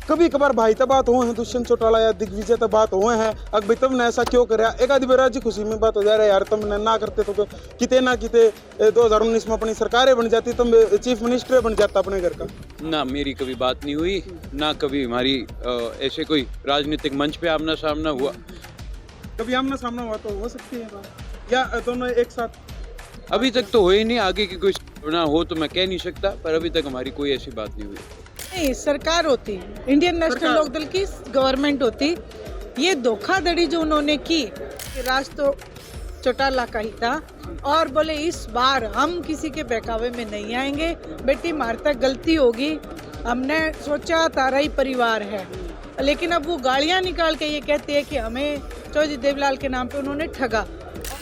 कभी कभार भाई तब बात हुए हैं, दुष्यंत चौटाला या दिग्विजय तब बात हुए हैं, अब तुमने ऐसा क्यों कराया? एक आदि बेरा जी खुशी में बात हो जा रहा है यार, तुमने ना करते तो किते ना किते 2019 में अपनी सरकारें बन जाती, तुम चीफ मिनिस्टर बन जाता अपने घर का। ना मेरी कभी बात नहीं हुई, ना कभी हमारी ऐसे कोई राजनीतिक मंच पे आमना सामना हुआ। कभी आमना सामना हुआ तो हो सकती है बात, या दोनों एक साथ? अभी तक तो हो ही नहीं, आगे की कोई ना हो तो मैं कह नहीं सकता, पर अभी तक हमारी कोई ऐसी बात नहीं हुई। नहीं, सरकार होती, इंडियन नेशनल लोकदल की गवर्नमेंट होती। ये धोखाधड़ी जो उन्होंने की, राज तो चौटाला का ही था, और बोले इस बार हम किसी के बहकावे में नहीं आएंगे, बेटी हमारे तक गलती होगी, हमने सोचा तारा ही परिवार है। लेकिन अब वो गालियां निकाल के ये कहते हैं कि हमें चौधरी देवलाल के नाम पे उन्होंने ठगा।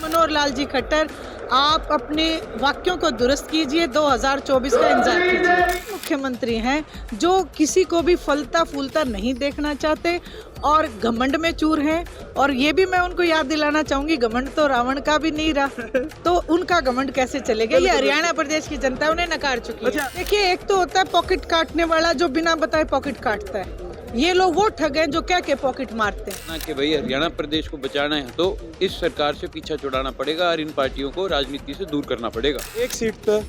मनोहर लाल जी खट्टर, आप अपने वाक्यों को दुरुस्त कीजिए, 2024 का इंतजार कीजिए। मुख्यमंत्री हैं जो किसी को भी फलता फूलता नहीं देखना चाहते और घमंड में चूर हैं। और ये भी मैं उनको याद दिलाना चाहूंगी, घमंड तो रावण का भी नहीं रहा, तो उनका घमंड कैसे चलेगा? ये हरियाणा प्रदेश की जनता उन्हें नकार चुकी है। देखिए, एक तो होता है पॉकेट काटने वाला जो बिना बताए पॉकेट काटता है, ये लोग वो ठग हैं जो क्या के पॉकेट मारते हैं ना कि भाई हरियाणा प्रदेश को बचाना है तो इस सरकार से पीछा छुड़ाना पड़ेगा और इन पार्टियों को राजनीति से दूर करना पड़ेगा। एक सीट पे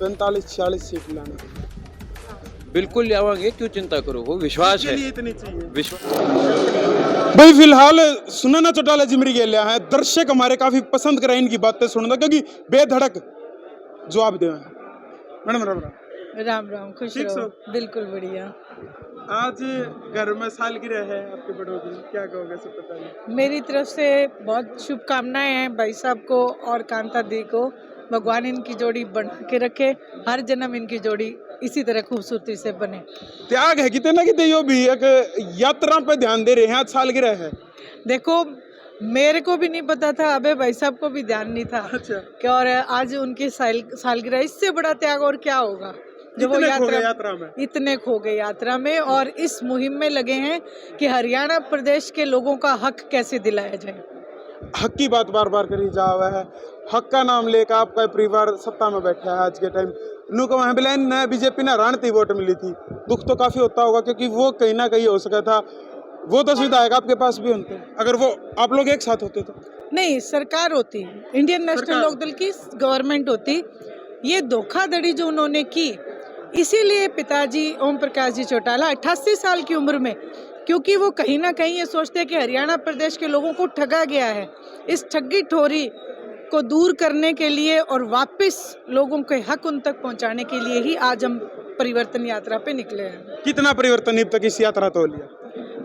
45-46 सीट लाना, बिल्कुल लावांगे, क्यों चिंता करो, वो विश्वास है, इतनी चाहिए विश्वास। भाई फिलहाल सुनैना चौटाला जी मेरी गेलिया है, दर्शक हमारे काफी पसंद कराए इनकी बातें सुनना, क्योंकि बेधड़क जवाब दे। मैडम राम राम, खुश रहो। बिल्कुल बढ़िया। आज घर में सालगिरह है आपके बड़ों की, क्या कहोगे सबसे पहले? मेरी तरफ से बहुत शुभकामनाएं हैं भाई साहब को और कांता दी को। भगवान इनकी जोड़ी बना के रखे, हर जन्म इनकी जोड़ी इसी तरह खूबसूरती से बने। त्याग है कितने ना कितने, यो भी एक यात्रा पे ध्यान दे रहे हैं, आज सालगिरह है। देखो, मेरे को भी नहीं पता था, अबे भाई साहब को भी ध्यान नहीं था। अच्छा। कि और आज उनकी सालगिरह, इससे बड़ा त्याग और क्या होगा? जो वो इतने खो गए यात्रा में, और इस मुहिम में लगे हैं कि हरियाणा प्रदेश के लोगों का हक कैसे दिलाया जाए। हक की बात बार बार करी जा रहा है, हक का नाम लेकर आपका परिवार सत्ता में बैठा है आज के टाइम। नू को वहाँ बिलाइन न बीजेपी ने राणती वोट मिली थी, दुख तो काफी होता होगा, क्योंकि वो कहीं ना कहीं हो सका था, वो तो विधायक आपके पास भी होते अगर वो आप लोग एक साथ होते तो। नहीं, सरकार होती, इंडियन नेशनल लोकदल की गवर्नमेंट होती। ये धोखाधड़ी जो उन्होंने की, इसीलिए पिताजी ओम प्रकाश जी चौटाला 88 साल की उम्र में, क्योंकि वो कहीं ना कहीं ये सोचते हैं कि हरियाणा प्रदेश के लोगों को ठगा गया है, इस ठगी ठोरी को दूर करने के लिए और वापस लोगों के हक उन तक पहुंचाने के लिए ही आज हम परिवर्तन यात्रा पे निकले हैं। कितना परिवर्तन अब तक इस यात्रा तो लिया?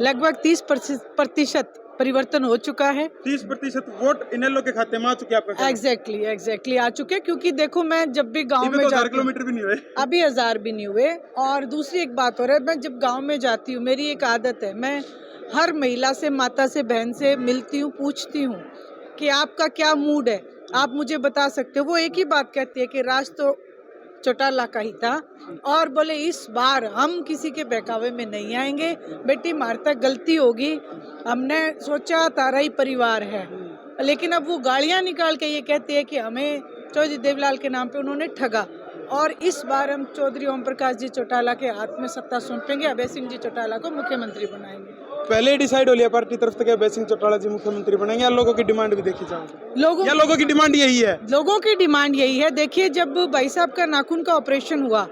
लगभग 30% परिवर्तन हो चुका है। 30% वोट इनेलो के खाते में आ चुके आपका? एग्जैक्टली आ चुके, क्योंकि देखो, मैं जब भी गांव में जाती हूँ, किलोमीटर भी नहीं हुए अभी 1000 भी नहीं हुए। और दूसरी एक बात हो रहा है, मैं जब गांव में जाती हूँ, मेरी एक आदत है, मैं हर महिला से, माता से, बहन से मिलती हूँ, पूछती हूँ कि आपका क्या मूड है, आप मुझे बता सकते हो? वो एक ही बात कहती है कि राज तो चौटाला का ही था, और बोले इस बार हम किसी के बहकावे में नहीं आएंगे, बेटी हमारे तक गलती होगी, हमने सोचा तारा ही परिवार है। लेकिन अब वो गालियां निकाल के ये कहते हैं कि हमें चौधरी देवलाल के नाम पे उन्होंने ठगा, और इस बार हम चौधरी ओम प्रकाश जी चौटाला के हाथ में सत्ता सौंपेंगे, अभय सिंह जी चौटाला को मुख्यमंत्री बनाएंगे। पहले डिसाइड हो लिया पार्टी तरफ से अभय सिंह चौटाला जी मुख्यमंत्री बनेंगे, या लोगों की डिमांड भी देखी जाएगी? लोगों की डिमांड यही है। लोगों की डिमांड यही है। देखिए, जब भाई साहब का नाखून का ऑपरेशन हुआ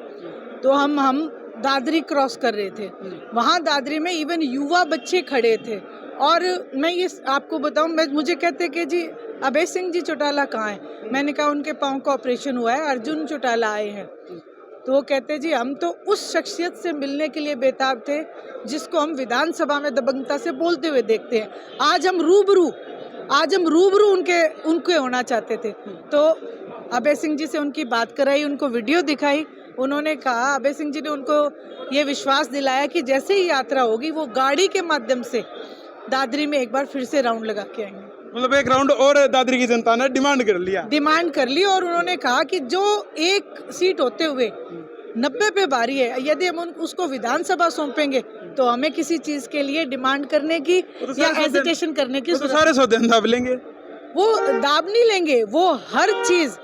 तो हम दादरी क्रॉस कर रहे थे, वहाँ दादरी में इवन युवा बच्चे खड़े थे, और मैं ये आपको बताऊं, मुझे कहते कि जी अभय सिंह जी चौटाला कहाँ हैं? मैंने कहा उनके पाँव का ऑपरेशन हुआ है, अर्जुन चौटाला आए हैं। तो वो कहते जी हम तो उस शख्सियत से मिलने के लिए बेताब थे जिसको हम विधानसभा में दबंगता से बोलते हुए देखते हैं। आज हम रूबरू उनके होना चाहते थे। तो अभय सिंह जी से उनकी बात कराई, उनको वीडियो दिखाई, उन्होंने कहा, अभय सिंह जी ने उनको ये विश्वास दिलाया कि जैसे ही यात्रा होगी वो गाड़ी के माध्यम से दादरी में एक बार फिर से राउंड लगा के आएंगे। मतलब एक राउंड और दादरी की जनता ने डिमांड कर ली, और उन्होंने कहा कि जो एक सीट होते हुए 90 पे भारी है, यदि हम उसको विधानसभा सौंपेंगे तो हमें किसी चीज के लिए डिमांड करने की या हेजिटेशन करने की सारे सौदे दाब लेंगे। वो दाब नहीं लेंगे, वो हर चीज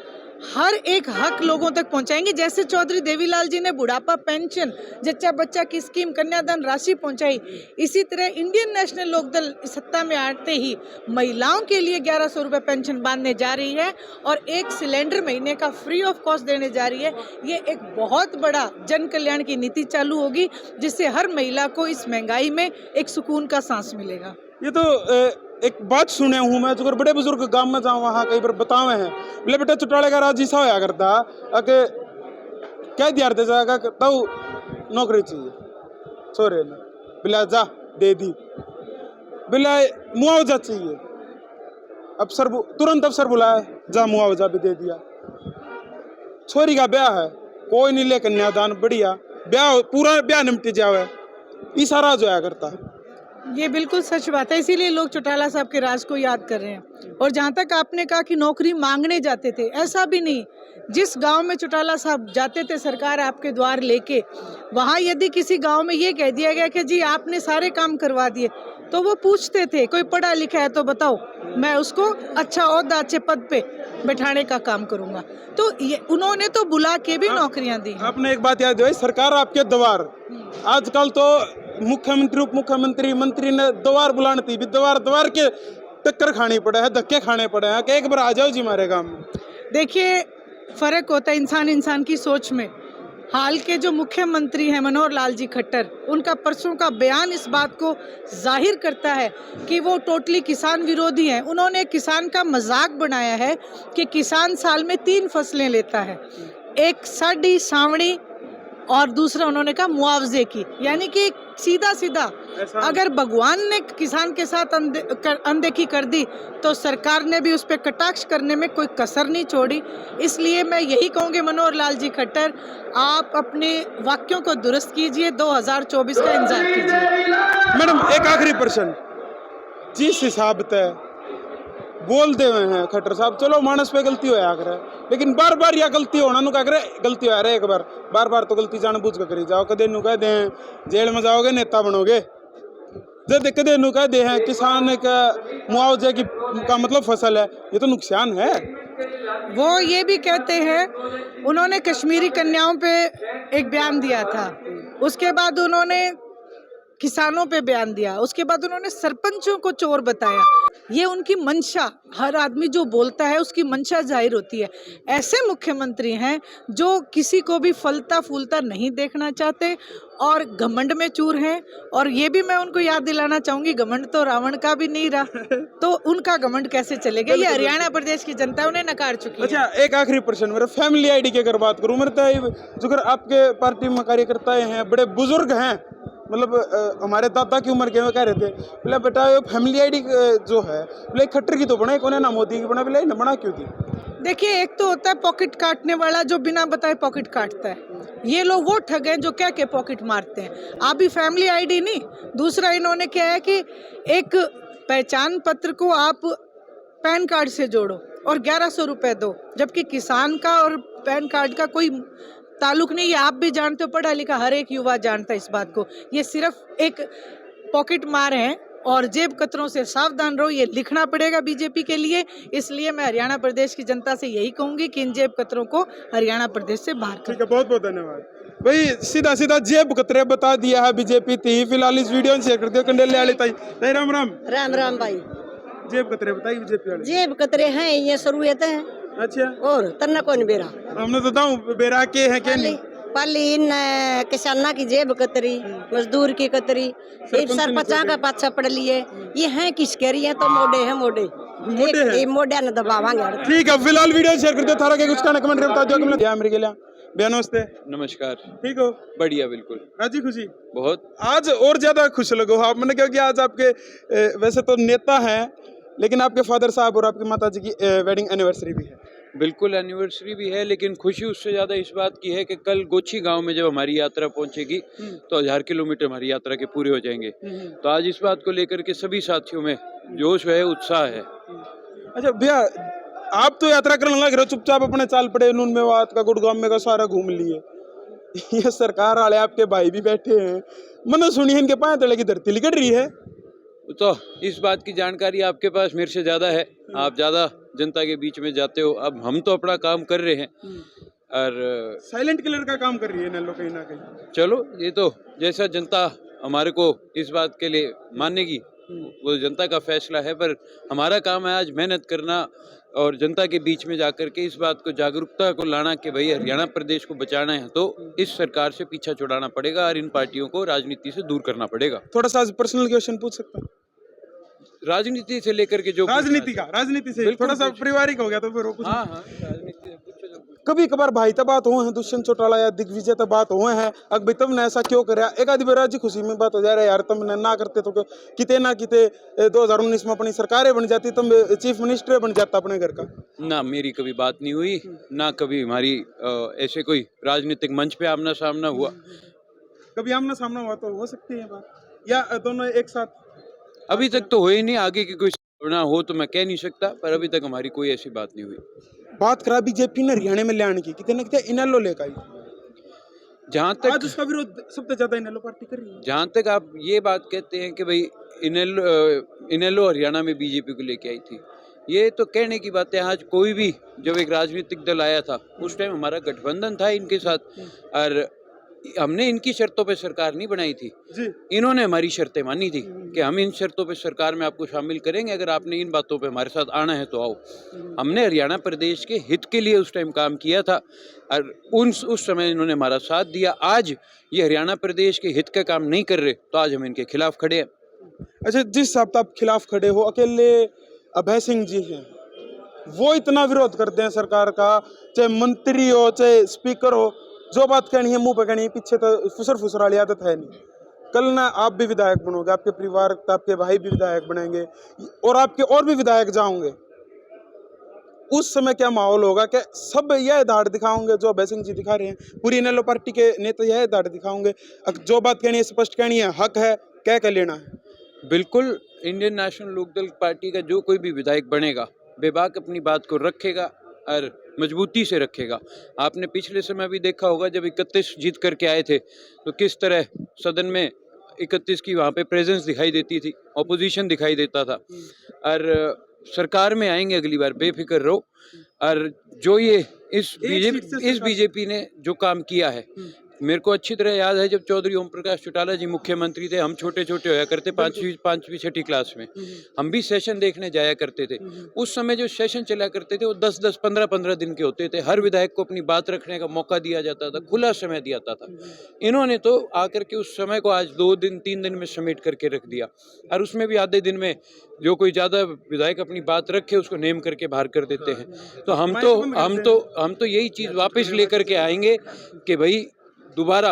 हर एक हक लोगों तक पहुंचाएंगे। जैसे चौधरी देवीलाल जी ने बुढ़ापा पेंशन, जच्चा बच्चा की स्कीम, कन्यादान राशि पहुंचाई, इसी तरह इंडियन नेशनल लोकदल सत्ता में आते ही महिलाओं के लिए 1100 रुपये पेंशन बांधने जा रही है और 1 सिलेंडर महीने का फ्री ऑफ कॉस्ट देने जा रही है। ये एक बहुत बड़ा जन कल्याण की नीति चालू होगी, जिससे हर महिला को इस महंगाई में एक सुकून का सांस मिलेगा। ये तो एक बात सुने हूँ मैं, जो अगर बड़े बुजुर्ग गांव में जाऊँ वहाँ कई बार बतावे हैं, बोले बेटा चौटाले का राज ऐसा होया करता अके कह दिया जाएगा तब नौकरी चाहिए, छोरे ने बोला जा दे दी, बोला मुआवजा चाहिए, अफसर तुरंत अफसर बुलाया, जा मुआवजा भी दे दिया। छोरी का ब्याह है, कोई नहीं ले कन्यादान, बढ़िया ब्याह, पूरा ब्याह निपट जावे, इशारा जो आया करता है। ये बिल्कुल सच बात है, इसीलिए लोग चौटाला साहब के राज को याद कर रहे हैं। और जहाँ तक आपने कहा कि नौकरी मांगने जाते थे, ऐसा भी नहीं। जिस गांव में चौटाला साहब जाते थे सरकार आपके द्वार लेके, वहाँ यदि किसी गांव में ये कह दिया गया कि जी आपने सारे काम करवा दिए, तो वो पूछते थे कोई पढ़ा लिखा है तो बताओ, मैं उसको अच्छा ओहदा अच्छे पद पे बैठाने का काम करूंगा। तो ये उन्होंने तो बुला के भी नौकरियां दी। आपने एक बात याद दिलाई, सरकार आपके द्वार, आजकल तो मुख्यमंत्री उप मुख्यमंत्री मंत्री ने द्वार बुलानी थी, द्वार के टक्कर खानी पड़े है, धक्के खाने पड़े हैं कि एक बार आ जाओ जी हमारे गांव में। देखिए फर्क होता है इंसान की सोच में। हाल के जो मुख्यमंत्री हैं मनोहर लाल जी खट्टर, उनका परसों का बयान इस बात को जाहिर करता है कि वो टोटली किसान विरोधी हैं। उन्होंने किसान का मजाक बनाया है कि किसान साल में 3 फसलें लेता है, एक साड़ी सावणी और दूसरा उन्होंने कहा मुआवजे की। यानी कि सीधा सीधा अगर भगवान ने किसान के साथ अनदेखी कर दी तो सरकार ने भी उस पर कटाक्ष करने में कोई कसर नहीं छोड़ी। इसलिए मैं यही कहूँगी मनोहर लाल जी खट्टर, आप अपने वाक्यों को दुरुस्त कीजिए, 2024 का इंतजार कीजिए। मैडम एक आखिरी प्रश्न, जिस हिसाब से बोलते हुए हैं खट्टर साहब, चलो मानस पे गलती होया करे, लेकिन बार बार या गलती होना नु क्या करे, गलती हो रहा है एक बार बार तो गलती जानबूझ कर करी जाओ। कदे नु कह दे जेल में जाओगे नेता बनोगे, जब कदे नु कह दे हैं किसान का मुआवजे की का मतलब फसल है, ये तो नुकसान है। वो ये भी कहते हैं, उन्होंने कश्मीरी कन्याओं पे एक बयान दिया था, उसके बाद उन्होंने किसानों पे बयान दिया, उसके बाद उन्होंने सरपंचों को चोर बताया। ये उनकी मंशा, हर आदमी जो बोलता है उसकी मंशा जाहिर होती है। ऐसे मुख्यमंत्री हैं जो किसी को भी फलता फूलता नहीं देखना चाहते और घमंड में चूर हैं। और ये भी मैं उनको याद दिलाना चाहूंगी, घमंड तो रावण का भी नहीं रहा, तो उनका घमंड कैसे चलेगा? ये हरियाणा प्रदेश की जनता उन्हें नकार चुकी है। अच्छा एक आखिरी प्रश्न, मेरा फैमिली आईडी की अगर बात करूँ, मेरे तो जो आपके पार्टी में कार्यकर्ता हैं, बड़े बुजुर्ग हैं, मतलब हमारे दादा की उम्र के में कह रहे थे, बोले बेटा ये फैमिली आईडी जो है, बोले खट्टर की तो बनाई कौन है ना मोदी की बना, बोले ना बना क्यों थी? देखिए एक तो होता है पॉकेट काटने वाला जो बिना बताए पॉकेट काटता है, ये लोग वो ठग हैं जो क्या के पॉकेट मारते हैं। अभी फैमिली आईडी नहीं, दूसरा इन्होंने क्या है कि एक पहचान पत्र को आप पैन कार्ड से जोड़ो और 1100 रुपये दो, जबकि किसान का और पैन कार्ड का कोई ताल्लुक नहीं। ये आप भी जानते हो, पढ़ा लिखा हर एक युवा जानता है इस बात को। ये सिर्फ एक पॉकेट मार है और जेब कतरों से सावधान रहो, ये लिखना पड़ेगा बीजेपी के लिए। इसलिए मैं हरियाणा प्रदेश की जनता से यही कहूंगी कि इन जेब कतरों को हरियाणा प्रदेश से बाहर करें। ठीक है, बहुत बहुत धन्यवाद भाई। सीधा सीधा जेब कतरे बता दिया है बीजेपी थी। फिलहाल इस वीडियो शेयर कर दियो कंडेले वाली ताई। राम राम। राम राम भाई। जेब कतरे बताइए बीजेपी वाले। जेब कतरे हैं, ये शुरुआत है। अच्छा, और तना कौन बेरा हमने तो बताऊं बेरा के है के नहीं। पहले इन किसाना की जेब कतरी, मजदूर की कतरी, सरपंचा का पाछा पड़ लिए। ये हैं किसके रही है तो मोडे हैं, मोडे मोडे न दबावांगे। ठीक है, फिलहाल वीडियो शेयर कर दियो। थारा के कुछ कहना कमेंट में बता दियो। क्या मेरे के लिए भैया नमस्ते। नमस्कार। ठीक हो? बढ़िया, बिल्कुल राजी खुशी बहुत। आज और ज्यादा खुश लगो आप मैंने, क्योंकि आज आपके वैसे तो नेता हैं, लेकिन आपके फादर साहब और आपकी माता जी की वेडिंग एनिवर्सरी भी है। बिल्कुल एनिवर्सरी भी है, लेकिन खुशी उससे ज़्यादा इस बात की है कि कल गोची गांव में जब हमारी यात्रा पहुंचेगी तो 1000 किलोमीटर हमारी यात्रा के पूरे हो जाएंगे। तो आज इस बात को लेकर के सभी साथियों में जोश है, उत्साह है। अच्छा भैया, आप तो यात्रा करने लग रहे हो, चुपचाप अपने चाल पड़े, नून मेवात का गुड़गांव में का सारा घूम लिए। ये सरकार वाले आपके भाई भी बैठे हैं, मन सुनिए इनके पाए तले की धरती लिकट रही है। तो इस बात की जानकारी आपके पास मेरे से ज़्यादा है, आप ज़्यादा जनता के बीच में जाते हो। अब हम तो अपना काम कर रहे हैं और साइलेंट किलर का काम कर रही है इनेलो कहीं ना कहीं। चलो ये तो जैसा जनता हमारे को इस बात के लिए मानेगी वो जनता का फैसला है, पर हमारा काम है आज मेहनत करना और जनता के बीच में जाकर के इस बात को जागरूकता को लाना कि भाई हरियाणा प्रदेश को बचाना है तो इस सरकार से पीछा छुड़ाना पड़ेगा और इन पार्टियों को राजनीति से दूर करना पड़ेगा। थोड़ा सा पर्सनल क्वेश्चन पूछ सकता हूँ? राजनीति से लेकर के जो राजनीति से थोड़ा सा पारिवारिक हो गया तो फिर वो कुछ हाँ राजनीति कभी कभार भाई तब बात हुए हैं दुष्यंत चौटाला या दिग्विजय तब बात हुए हैं अकबर तुम ने ऐसा क्यों कराया एक आधी बार खुशी में बात हो जा रहा है यार तुमने ना करते तो किते ना किते 2019 में अपनी सरकारें बन जाती तुम चीफ मिनिस्टर बन जाता अपने घर का। ना मेरी कभी बात नहीं हुई ना कभी हमारी ऐसे कोई राजनीतिक मंच पे आमना सामना हुआ। कभी आमना सामना हुआ तो हो सकती है बात या दोनों एक साथ? अभी तक तो हो ही नहीं, आगे की कोई संभावना हो तो मैं कह नहीं सकता, पर अभी तक हमारी कोई ऐसी बात नहीं हुई। बात करा बीजेपी ने हरियाणा में लाने की कितने कितने इनेलो लेकर आई, जहाँ तक आज उसका विरोध सबसे ज्यादा इनेलो पार्टी कर रही है। जहाँ तक आप ये बात कहते हैं कि भाई इनेलो हरियाणा में बीजेपी को लेके आई थी, ये तो कहने की बात है। आज कोई भी जब एक राजनीतिक दल आया था उस टाइम हमारा गठबंधन था इनके साथ और हमने इनकी शर्तों पे सरकार नहीं बनाई थी जी। इन्होंने हमारी शर्तें मानी थी कि हम इन शर्तों पे सरकार में आपको शामिल करेंगे, अगर आपने इन बातों पे हमारे साथ आना है तो आओ। हमने हरियाणा प्रदेश के हित के लिए उस टाइम काम किया था और उस समय इन्होंने हमारा साथ दिया। आज ये हरियाणा प्रदेश के हित का काम नहीं कर रहे तो आज हम इनके खिलाफ खड़े हैं। अच्छा, जिस साहब आप खिलाफ खड़े हो, अकेले अभय सिंह जी हैं, वो इतना विरोध करते हैं सरकार का, चाहे मंत्री हो चाहे स्पीकर हो, जो बात कहनी है मुंह पे कहनी है, पीछे तो फुसर वाली आदत है नहीं। कल ना आप भी विधायक बनोगे, आपके परिवार आपके भाई भी विधायक बनेंगे और आपके और भी विधायक जाओगे, उस समय क्या माहौल होगा कि सब यह दाढ़ दिखाओगे जो अभय सिंह जी दिखा रहे हैं, पूरी इनेलो पार्टी के नेता यह दाढ़ दिखाओगे, जो बात कहनी है स्पष्ट कहनी है, हक है, कह लेना है। बिल्कुल, इंडियन नेशनल लोकदल पार्टी का जो कोई भी विधायक बनेगा बेबाक अपनी बात को रखेगा और मजबूती से रखेगा। आपने पिछले समय भी देखा होगा जब 31 जीत करके आए थे तो किस तरह सदन में 31 की वहाँ पे प्रेजेंस दिखाई देती थी, ऑपोजिशन दिखाई देता था। और सरकार में आएंगे अगली बार, बेफिक्र रहो। और जो ये इस बीजेपी ने जो काम किया है, मेरे को अच्छी तरह याद है जब चौधरी ओम प्रकाश चौटाला जी मुख्यमंत्री थे, हम छोटे छोटे होया करते, पांचवी छठी क्लास में हम भी सेशन देखने जाया करते थे। उस समय जो सेशन चला करते थे वो 10-10, 15-15 दिन के होते थे। हर विधायक को अपनी बात रखने का मौका दिया जाता था, खुला समय दिया जाता था। इन्होंने तो आकर के उस समय को आज 2 दिन 3 दिन में समेट करके रख दिया और उसमें भी आधे दिन में जो कोई ज्यादा विधायक अपनी बात रखे उसको नेम करके बाहर कर देते हैं। तो हम तो यही चीज वापस लेकर के आएंगे कि भाई दोबारा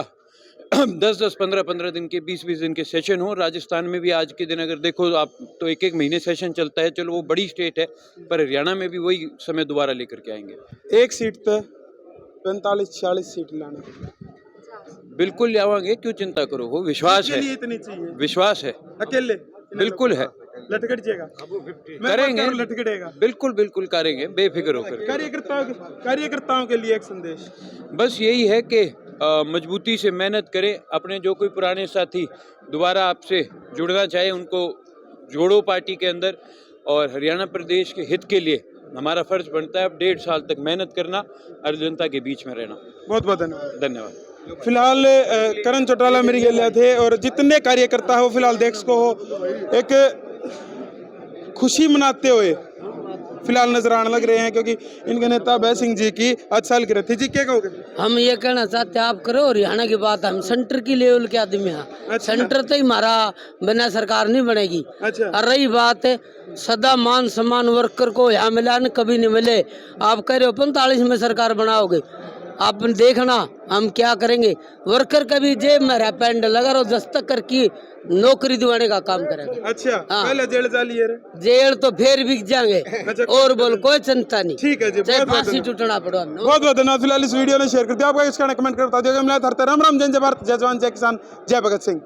10-10, 15-15 दिन के, 20-20 दिन के सेशन हो। राजस्थान में भी आज के दिन अगर देखो आप तो 1-1 महीने सेशन चलता है, चलो वो बड़ी स्टेट है, पर हरियाणा में भी वही समय दोबारा लेकर के आएंगे। एक सीट पे 45-46 सीट लाना, बिल्कुल लावांगे, क्यों चिंता करो, वो विश्वास है, इतनी चाहिए, विश्वास है, अकेले बिल्कुल है, लटकट जाएगा, करेंगे, लटकटेगा, बिल्कुल करेंगे, बेफिक्र होकर। कार्यकर्ताओं के लिए एक संदेश बस यही है कि मजबूती से मेहनत करें। अपने जो कोई पुराने साथी दोबारा आपसे जुड़ना चाहे उनको जोड़ो पार्टी के अंदर, और हरियाणा प्रदेश के हित के लिए हमारा फर्ज बनता है अब 1.5 साल तक मेहनत करना और जनता के बीच में रहना। बहुत बहुत धन्यवाद। फिलहाल करण चौटाला मेरी गलिया थे और जितने कार्यकर्ता हो फिलहाल देख को एक खुशी मनाते हुए फिलहाल नजर आने लग रहे हैं, क्योंकि इनके नेता अभय सिंह जी की आज सालगिरह थी। जी क्या कहोगे? हम ये कहना चाहते हैं, आप करो हरियाणा की बात, हम सेंटर की लेवल के आदमी हैं। अच्छा। सेंटर तो ही हमारा बिना सरकार नहीं बनेगी। अच्छा। और रही बात सदा मान सम्मान वर्कर को यहाँ मिला न कभी नहीं मिले। आप कह रहे हो 45 में सरकार बनाओगे, आप देखना हम क्या करेंगे। वर्कर कभी जेब में रह पेंड लगा रहो, दस्तक करके नौकरी दिवाने का काम करेंगे। अच्छा। हाँ। पहले जेल जा लिए जेल तो फिर बिक जाएंगे। अच्छा। और बोल कोई चिंता नहीं। ठीक है जी, चाहे बहुत फांसी टूटना पड़ो। बहुत धन्यवाद। फिलहाल इस वीडियो ने शेयर कर दिया, आपका इसका कमेंट कर बता दिया। राम राम, जय जय भारत, जय जवान, जय किसान, जय भगत सिंह।